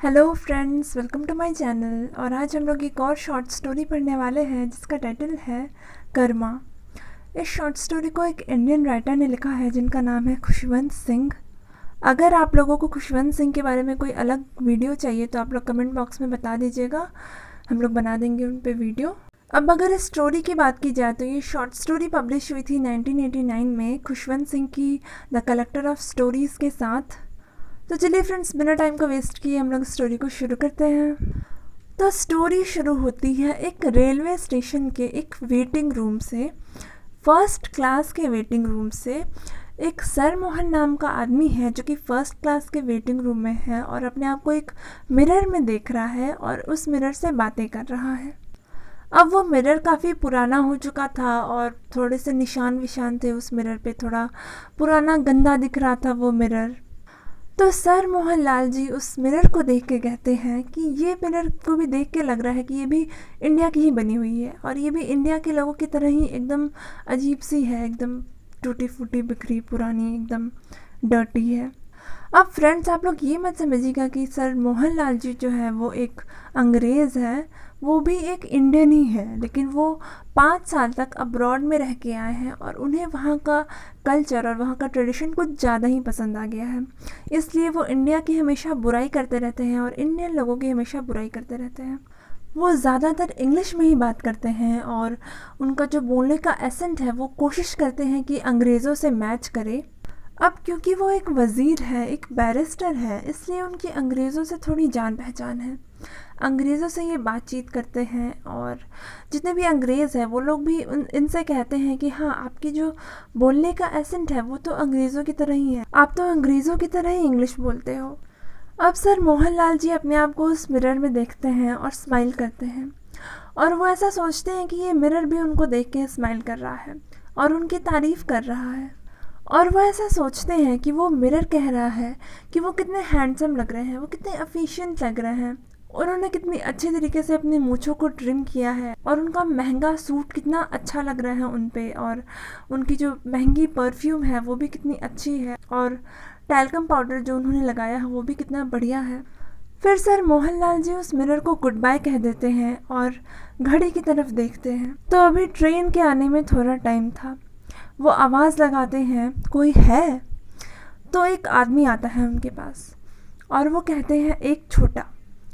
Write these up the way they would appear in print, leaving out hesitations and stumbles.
Hello friends, welcome to my channel. और आज हम लोग एक और शॉर्ट स्टोरी पढ़ने वाले हैं जिसका टाइटल है कर्मा। इस शॉर्ट स्टोरी को एक इंडियन राइटर ने लिखा है जिनका नाम है खुशवंत सिंह। अगर आप लोगों को खुशवंत सिंह के बारे में कोई अलग वीडियो चाहिए तो आप लोग कमेंट बॉक्स में बता दीजिएगा, हम लोग बना देंगे उन पर वीडियो। अब अगर इस स्टोरी की बात की जाए तो ये शॉर्ट स्टोरी पब्लिश हुई थी 1989 में खुशवंत सिंह की द कलेक्टर ऑफ स्टोरीज़ के साथ। तो चलिए फ्रेंड्स, बिना टाइम को वेस्ट किए हम लोग स्टोरी को शुरू करते हैं। तो स्टोरी शुरू होती है एक रेलवे स्टेशन के एक वेटिंग रूम से, फर्स्ट क्लास के वेटिंग रूम से। एक सर मोहन नाम का आदमी है जो कि फर्स्ट क्लास के वेटिंग रूम में है और अपने आप को एक मिरर में देख रहा है और उस मिरर से बातें कर रहा है। अब वो मिरर काफ़ी पुराना हो चुका था और थोड़े से निशान विशान थे उस मिरर पे, थोड़ा पुराना गंदा दिख रहा था वो मिरर। तो सर मोहन लाल जी उस मिरर को देख के कहते हैं कि ये मिरर को भी देख के लग रहा है कि ये भी इंडिया की ही बनी हुई है और ये भी इंडिया के लोगों की तरह ही एकदम अजीब सी है, एकदम टूटी फूटी बिखरी पुरानी, एकदम डर्टी है। अब फ्रेंड्स, आप लोग ये मत समझिएगा कि सर मोहन लाल जी जो है वो एक अंग्रेज़ है, वो भी एक इंडियन ही है, लेकिन वो 5 साल तक अब्रॉड में रह के आए हैं और उन्हें वहाँ का कल्चर और वहाँ का ट्रेडिशन कुछ ज़्यादा ही पसंद आ गया है। इसलिए वो इंडिया की हमेशा बुराई करते रहते हैं और इंडियन लोगों की हमेशा बुराई करते रहते हैं। वो ज़्यादातर इंग्लिश में ही बात करते हैं और उनका जो बोलने का एसेंट है वो कोशिश करते हैं कि अंग्रेज़ों से मैच करे। अब क्योंकि वो एक वज़ीर है, एक बैरिस्टर है, इसलिए उनकी अंग्रेज़ों से थोड़ी जान पहचान है। अंग्रेज़ों से ये बातचीत करते हैं और जितने भी अंग्रेज़ हैं वो लोग भी इनसे कहते हैं कि हाँ, आपकी जो बोलने का एसेंट है वो तो अंग्रेज़ों की तरह ही है, आप तो अंग्रेज़ों की तरह ही इंग्लिश बोलते हो। अब सर मोहन लाल जी अपने आप को उस मिरर में देखते हैं और स्माइल करते हैं और वो ऐसा सोचते हैं कि ये मिरर भी उनको देख के स्माइल कर रहा है और उनकी तारीफ़ कर रहा है। और वो ऐसा सोचते हैं कि वो मिरर कह रहा है कि वो कितने हैंडसम लग रहे हैं, वो कितने एफिशिएंट लग रहे हैं, उन्होंने कितनी अच्छे तरीके से अपनी मूँछों को ट्रिम किया है और उनका महंगा सूट कितना अच्छा लग रहा है उन पे, और उनकी जो महंगी परफ्यूम है वो भी कितनी अच्छी है और टैल्कम पाउडर जो उन्होंने लगाया है वो भी कितना बढ़िया है। फिर सर मोहन लाल जी उस मिरर को गुड बाय कह देते हैं और घड़ी की तरफ देखते हैं। तो अभी ट्रेन के आने में थोड़ा टाइम था। वो आवाज़ लगाते हैं, कोई है? तो एक आदमी आता है उनके पास और वो कहते हैं एक छोटा,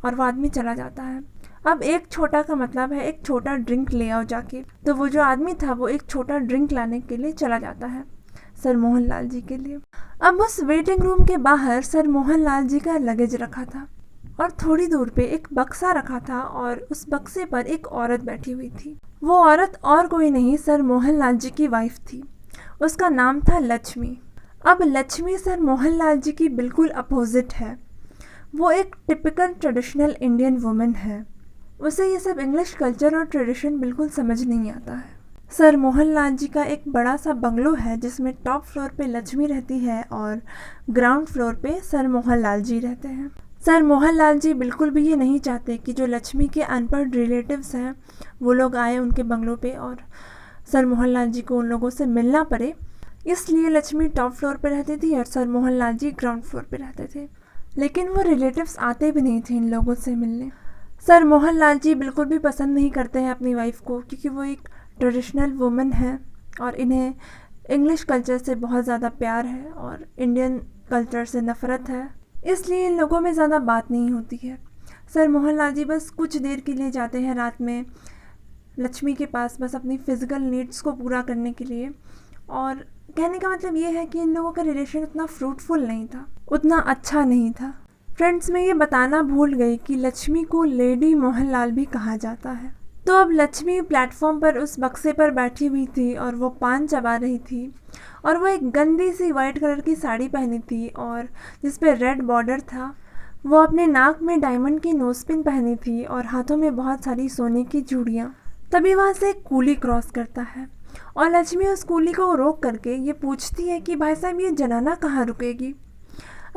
और वो आदमी चला जाता है। अब एक छोटा का मतलब है एक छोटा ड्रिंक ले आओ जाके। तो वो जो आदमी था वो एक छोटा ड्रिंक लाने के लिए चला जाता है सर मोहन लाल जी के लिए। अब उस वेटिंग रूम के बाहर सर मोहन लाल जी का लगेज रखा था और थोड़ी दूर पे एक बक्सा रखा था और उस बक्से पर एक औरत बैठी हुई थी। वो औरत और कोई नहीं, सर मोहन लाल जी की वाइफ थी। उसका नाम था लक्ष्मी। अब लक्ष्मी सर मोहन लाल जी की बिल्कुल अपोजिट है। वो एक टिपिकल ट्रेडिशनल इंडियन वुमेन है। उसे ये सब इंग्लिश कल्चर और ट्रेडिशन बिल्कुल समझ नहीं आता है। सर मोहन लाल जी का एक बड़ा सा बंगलो है जिसमें टॉप फ्लोर पे लक्ष्मी रहती है और ग्राउंड फ्लोर पे सर मोहन लाल जी रहते हैं। सर मोहन लाल जी बिल्कुल भी ये नहीं चाहते कि जो लक्ष्मी के अनपढ़ रिलेटिव्स हैं वो लोग आए उनके बंगलों पे और सर मोहन लाल जी को उन लोगों से मिलना पड़े। इसलिए लक्ष्मी टॉप फ्लोर पे रहती थी और sir Mohan Lal ji ground floor पे रहते थे। लेकिन वो रिलेटिव्स आते भी नहीं थे इन लोगों से मिलने। सर मोहन लाल जी बिल्कुल भी पसंद नहीं करते हैं अपनी वाइफ को, क्योंकि वो एक ट्रेडिशनल वुमेन है और इन्हें इंग्लिश कल्चर से बहुत ज़्यादा प्यार है और इंडियन कल्चर से नफ़रत है। इसलिए इन लोगों में ज़्यादा बात नहीं होती है। सर मोहन लाल जी बस कुछ देर के लिए जाते हैं रात में लक्ष्मी के पास, बस अपनी फ़िज़िकल नीड्स को पूरा करने के लिए। और कहने का मतलब ये है कि इन लोगों का रिलेशन उतना फ्रूटफुल नहीं था, उतना अच्छा नहीं था। फ्रेंड्स, मैं ये बताना भूल गई कि लक्ष्मी को लेडी मोहन लाल भी कहा जाता है। तो अब लक्ष्मी प्लेटफॉर्म पर उस बक्से पर बैठी हुई थी और वो पान चबा रही थी और वो एक गंदी सी वाइट कलर की साड़ी पहनी थी और जिस पे रेड बॉर्डर था। वो अपने नाक में डायमंड की नोज़पिन पहनी थी और हाथों में बहुत सारी सोने की चूड़ियाँ। तभी वहाँ से एक कूली क्रॉस करता है और लक्ष्मी उस कूली को रोक करके ये पूछती है कि भाई साहब, ये जनाना कहाँ रुकेगी?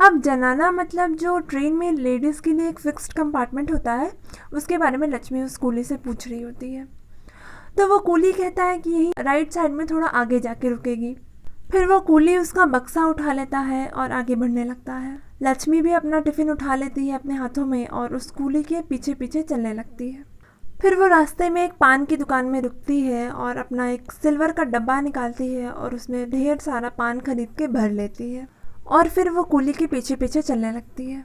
अब जनाना मतलब जो ट्रेन में लेडीज़ के लिए एक फ़िक्स्ड कंपार्टमेंट होता है, उसके बारे में लक्ष्मी उस कूली से पूछ रही होती है। तो वो कूली कहता है कि यही राइट साइड में थोड़ा आगे जाके रुकेगी। फिर वो कूली उसका बक्सा उठा लेता है और आगे बढ़ने लगता है। लक्ष्मी भी अपना टिफ़िन उठा लेती है अपने हाथों में और उस कूली के पीछे पीछे चलने लगती है। फिर वो रास्ते में एक पान की दुकान में रुकती है और अपना एक सिल्वर का डब्बा निकालती है और उसमें ढेर सारा पान खरीद के भर लेती है और फिर वो कूली के पीछे पीछे चलने लगती है।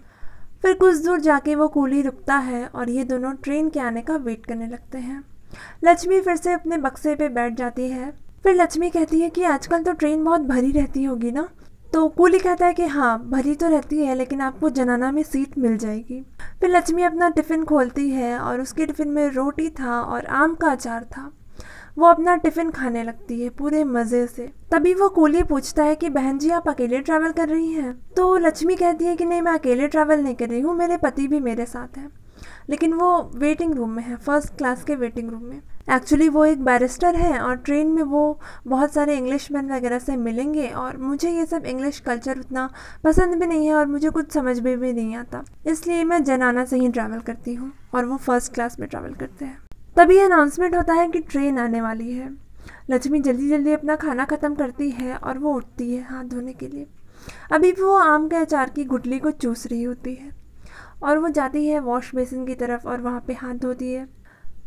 फिर कुछ दूर जाके वो कूली रुकता है और ये दोनों ट्रेन के आने का वेट करने लगते हैं। लक्ष्मी फिर से अपने बक्से पे बैठ जाती है। फिर लक्ष्मी कहती है कि आजकल तो ट्रेन बहुत भरी रहती होगी ना। तो कूली कहता है कि हाँ, भरी तो रहती है, लेकिन आपको जनाना में सीट मिल जाएगी। फिर लक्ष्मी अपना टिफ़िन खोलती है और उसके टिफ़िन में रोटी था और आम का अचार था। वो अपना टिफ़िन खाने लगती है पूरे मज़े से। तभी वो कूली पूछता है कि बहन जी, आप अकेले ट्रैवल कर रही हैं? तो लक्ष्मी कहती है कि नहीं, मैं अकेले ट्रैवल नहीं कर रही हूँ, मेरे पति भी मेरे साथ हैं। लेकिन वो वेटिंग रूम में है, फर्स्ट क्लास के वेटिंग रूम में। एक्चुअली वो एक बैरिस्टर है और ट्रेन में वो बहुत सारे इंग्लिशमैन वगैरह से मिलेंगे और मुझे ये सब इंग्लिश कल्चर उतना पसंद भी नहीं है और मुझे कुछ समझ में भी नहीं आता, इसलिए मैं जनाना से ही ट्रैवल करती हूँ और वो फर्स्ट क्लास में ट्रैवल करते हैं। तभी अनाउंसमेंट होता है कि ट्रेन आने वाली है। लक्ष्मी जल्दी जल्दी अपना खाना ख़त्म करती है और वो उठती है हाथ धोने के लिए। अभी भी वो आम के अचार की गुठली को चूस रही होती है और वो जाती है वॉश बेसिन की तरफ और वहाँ पे हाथ धोती है।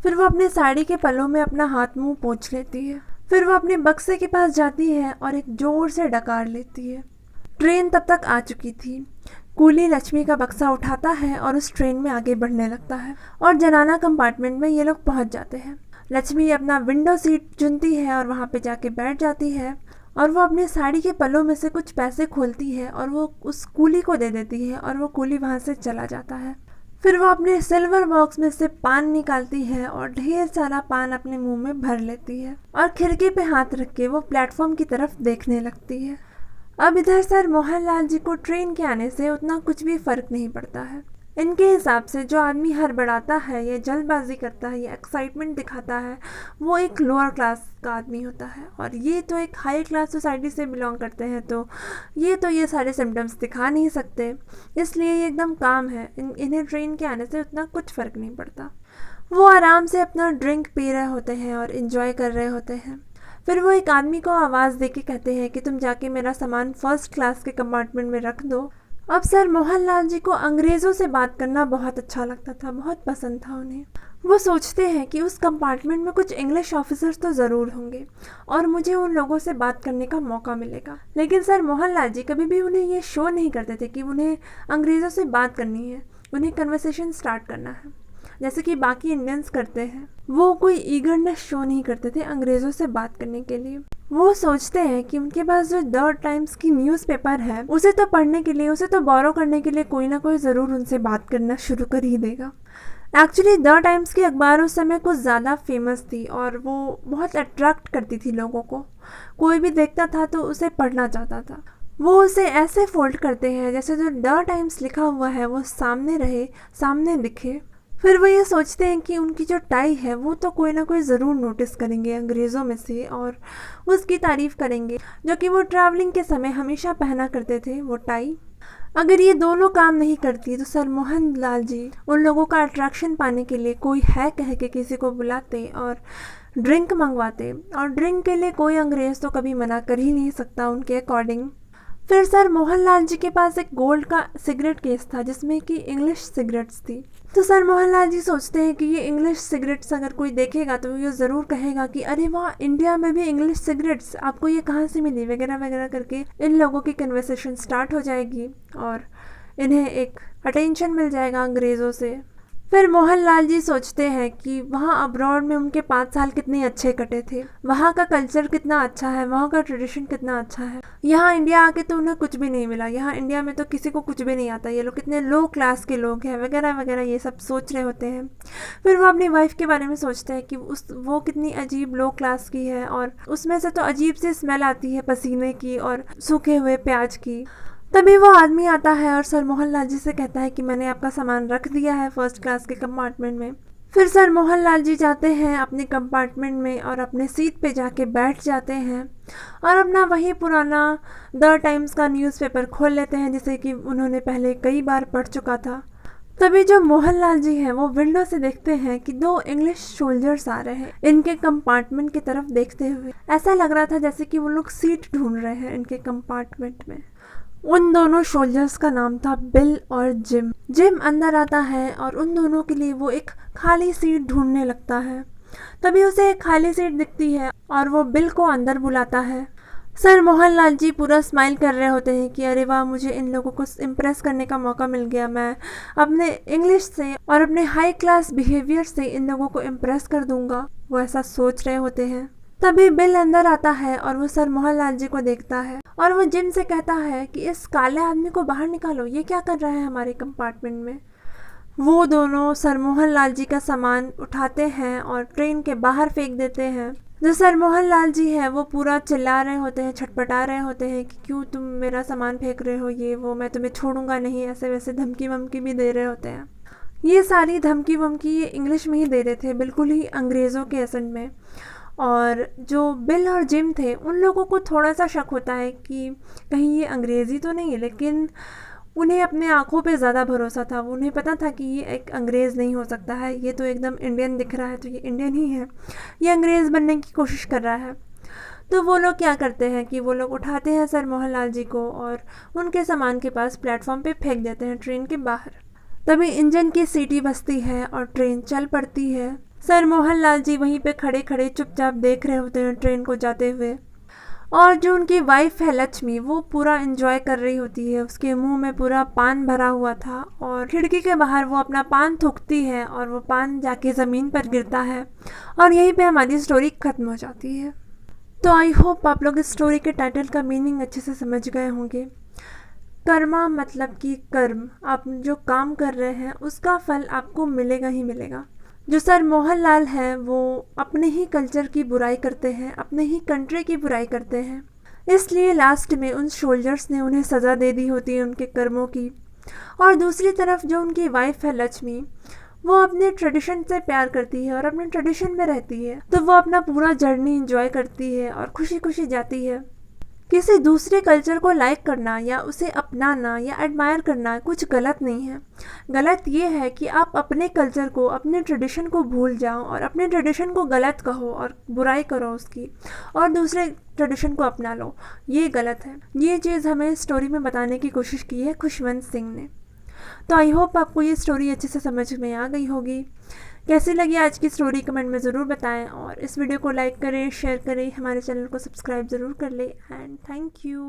फिर वो अपने साड़ी के पल्लों में अपना हाथ मुंह पोंछ लेती है। फिर वो अपने बक्से के पास जाती है और एक जोर से डकार लेती है। ट्रेन तब तक आ चुकी थी। कूली लक्ष्मी का बक्सा उठाता है और उस ट्रेन में आगे बढ़ने लगता है और जनाना कंपार्टमेंट में ये लोग पहुंच जाते हैं। लक्ष्मी अपना विंडो सीट चुनती है और वहाँ पे जाके बैठ जाती है और वो अपने साड़ी के पल्लों में से कुछ पैसे खोलती है और वो उस कूली को दे देती है और वो कूली वहाँ से चला जाता है। फिर वो अपने सिल्वर बॉक्स में से पान निकालती है और ढेर सारा पान अपने मुंह में भर लेती है और खिड़की पे हाथ रख के वो प्लेटफॉर्म की तरफ देखने लगती है। अब इधर सर मोहनलाल जी को ट्रेन के आने से उतना कुछ भी फ़र्क नहीं पड़ता है। इनके हिसाब से जो आदमी हड़बड़ाता है या जल्दबाजी करता है या एक्साइटमेंट दिखाता है, वो एक लोअर क्लास का आदमी होता है और ये तो एक हाई क्लास सोसाइटी से बिलोंग करते हैं, तो ये सारे सिम्टम्स दिखा नहीं सकते, इसलिए ये एकदम काम है। इन्हें ट्रेन के आने से उतना कुछ फ़र्क नहीं पड़ता। वो आराम से अपना ड्रिंक पी रहे होते हैं और इन्जॉय कर रहे होते हैं। फिर वो एक आदमी को आवाज़ दे के कहते हैं कि तुम जाके मेरा सामान फर्स्ट क्लास के कंपार्टमेंट में रख दो। अब सर मोहनलाल जी को अंग्रेज़ों से बात करना बहुत अच्छा लगता था, बहुत पसंद था उन्हें। वो सोचते हैं कि उस कंपार्टमेंट में कुछ इंग्लिश ऑफिसर्स तो ज़रूर होंगे और मुझे उन लोगों से बात करने का मौका मिलेगा। लेकिन सर मोहनलाल जी कभी भी उन्हें ये शो नहीं करते थे कि उन्हें अंग्रेज़ों से बात करनी है, उन्हें कन्वर्सेशन स्टार्ट करना है जैसे कि बाकी इंडियंस करते हैं। वो कोई ईगरनेस शो नहीं करते थे अंग्रेज़ों से बात करने के लिए। वो सोचते हैं कि उनके पास जो द टाइम्स की न्यूज़पेपर है उसे तो पढ़ने के लिए, उसे तो बोरो करने के लिए कोई ना कोई ज़रूर उनसे बात करना शुरू कर ही देगा। एक्चुअली द टाइम्स की अखबार उस समय कुछ ज़्यादा फेमस थी और वो बहुत अट्रैक्ट करती थी लोगों को। कोई भी देखता था तो उसे पढ़ना चाहता था। वो उसे ऐसे फोल्ड करते हैं जैसे जो द टाइम्स लिखा हुआ है वो सामने रहे, सामने दिखे। फिर वो ये सोचते हैं कि उनकी जो टाई है वो तो कोई ना कोई ज़रूर नोटिस करेंगे अंग्रेज़ों में से और उसकी तारीफ़ करेंगे, जो कि वो ट्रैवलिंग के समय हमेशा पहना करते थे वो टाई। अगर ये दोनों काम नहीं करती तो सर मोहनलाल जी उन लोगों का अट्रैक्शन पाने के लिए कोई है कह के किसी को बुलाते और ड्रिंक मंगवाते, और ड्रिंक के लिए कोई अंग्रेज़ तो कभी मना कर ही नहीं सकता उनके अकॉर्डिंग। फिर सर मोहनलाल जी के पास एक गोल्ड का सिगरेट केस था जिसमें कि इंग्लिश सिगरेट्स थी। तो सर मोहनलाल जी सोचते हैं कि ये इंग्लिश सिगरेट्स अगर कोई देखेगा तो ये ज़रूर कहेगा कि अरे वाह, इंडिया में भी इंग्लिश सिगरेट्स, आपको ये कहाँ से मिली वगैरह वगैरह करके इन लोगों की कन्वर्सेशन स्टार्ट हो जाएगी और इन्हें एक अटेंशन मिल जाएगा अंग्रेज़ों से। फिर मोहनलाल जी सोचते हैं कि वहाँ अब्रॉड में उनके 5 साल कितने अच्छे कटे थे, वहाँ का कल्चर कितना अच्छा है, वहाँ का ट्रेडिशन कितना अच्छा है। यहाँ इंडिया आके तो उन्हें कुछ भी नहीं मिला, यहाँ इंडिया में तो किसी को कुछ भी नहीं आता, ये लोग कितने लो क्लास के लोग हैं वगैरह वगैरह, ये सब सोच रहे होते हैं। फिर वो अपनी वाइफ के बारे में सोचते हैं कि वो कितनी अजीब लो क्लास की है और उसमें से तो अजीब सी स्मेल आती है पसीने की और सूखे हुए प्याज की। तभी वो आदमी आता है और सर मोहनलाल जी से कहता है कि मैंने आपका सामान रख दिया है फर्स्ट क्लास के कंपार्टमेंट में। फिर सर मोहनलाल जी जाते हैं अपने कंपार्टमेंट में और अपने सीट पे जाके बैठ जाते हैं और अपना वही पुराना द टाइम्स का न्यूज़पेपर खोल लेते हैं जिसे कि उन्होंने पहले कई बार पढ़ चुका था। तभी जो मोहनलाल जी हैं वो विंडो से देखते हैं कि 2 इंग्लिश सोल्जर्स आ रहे हैं इनके कंपार्टमेंट की तरफ देखते हुए। ऐसा लग रहा था जैसे कि वो लोग सीट ढूंढ रहे हैं इनके कंपार्टमेंट में। उन दोनों सोल्जर्स का नाम था बिल और जिम। जिम अंदर आता है और उन दोनों के लिए वो एक खाली सीट ढूंढने लगता है। तभी उसे एक खाली सीट दिखती है और वो बिल को अंदर बुलाता है। सर मोहनलाल जी पूरा स्माइल कर रहे होते हैं कि अरे वाह, मुझे इन लोगों को इम्प्रेस करने का मौका मिल गया। मैं अपने इंग्लिश से और अपने हाई क्लास बिहेवियर से इन लोगों को इम्प्रेस कर दूंगा, वो ऐसा सोच रहे होते हैं। तभी बिल अंदर आता है और वो सर मोहनलाल जी को देखता है और वो जिम से कहता है कि इस काले आदमी को बाहर निकालो, ये क्या कर रहा है हमारे कंपार्टमेंट में। वो दोनों सर मोहनलाल जी का सामान उठाते हैं और ट्रेन के बाहर फेंक देते हैं। जो सर मोहनलाल जी है वो पूरा चिल्ला रहे होते हैं, छटपटा रहे होते हैं कि क्यों तुम मेरा सामान फेंक रहे हो, ये वो, मैं तुम्हें छोड़ूंगा नहीं, ऐसे वैसे धमकी वमकी भी दे रहे होते हैं। ये सारी धमकी वमकी ये इंग्लिश में ही दे रहे थे, बिल्कुल ही अंग्रेज़ों के एसेंट में। और जो बिल और जिम थे उन लोगों को थोड़ा सा शक होता है कि कहीं ये अंग्रेज़ी तो नहीं है, लेकिन उन्हें अपने आँखों पे ज़्यादा भरोसा था। उन्हें पता था कि ये एक अंग्रेज़ नहीं हो सकता है, ये तो एकदम इंडियन दिख रहा है, तो ये इंडियन ही है, ये अंग्रेज़ बनने की कोशिश कर रहा है। तो वो लोग क्या करते हैं कि वो लोग उठाते हैं सर मोहनलाल जी को और उनके सामान के पास प्लेटफॉर्म पे फेंक देते हैं ट्रेन के बाहर। तभी इंजन की सीटी बजती है और ट्रेन चल पड़ती है। सर मोहनलाल जी वहीं पे खड़े खड़े चुपचाप देख रहे होते हैं ट्रेन को जाते हुए। और जो उनकी वाइफ है लक्ष्मी, वो पूरा एंजॉय कर रही होती है, उसके मुंह में पूरा पान भरा हुआ था और खिड़की के बाहर वो अपना पान थूकती है और वो पान जाके ज़मीन पर गिरता है और यहीं पे हमारी स्टोरी ख़त्म हो जाती है। तो आई होप आप लोग इस स्टोरी के टाइटल का मीनिंग अच्छे से समझ गए होंगे। कर्मा मतलब कि कर्म, आप जो काम कर रहे हैं उसका फल आपको मिलेगा ही मिलेगा। जो सर मोहनलाल हैं वो अपने ही कल्चर की बुराई करते हैं, अपने ही कंट्री की बुराई करते हैं, इसलिए लास्ट में उन सोल्जर्स ने उन्हें सज़ा दे दी होती है उनके कर्मों की। और दूसरी तरफ जो उनकी वाइफ है लक्ष्मी, वो अपने ट्रेडिशन से प्यार करती है और अपने ट्रेडिशन में रहती है, तो वो अपना पूरा जर्नी इंजॉय करती है और खुशी खुशी जाती है। किसी दूसरे कल्चर को लाइक करना या उसे अपनाना या एडमायर करना कुछ गलत नहीं है। गलत ये है कि आप अपने कल्चर को, अपने ट्रेडिशन को भूल जाओ और अपने ट्रेडिशन को गलत कहो और बुराई करो उसकी और दूसरे ट्रेडिशन को अपना लो, ये गलत है। ये चीज़ हमें स्टोरी में बताने की कोशिश की है खुशवंत सिंह ने। तो आई होप आपको ये स्टोरी अच्छे से समझ में आ गई होगी। कैसी लगी आज की स्टोरी कमेंट में ज़रूर बताएं और इस वीडियो को लाइक करें, शेयर करें, हमारे चैनल को सब्सक्राइब ज़रूर कर लें एंड थैंक यू।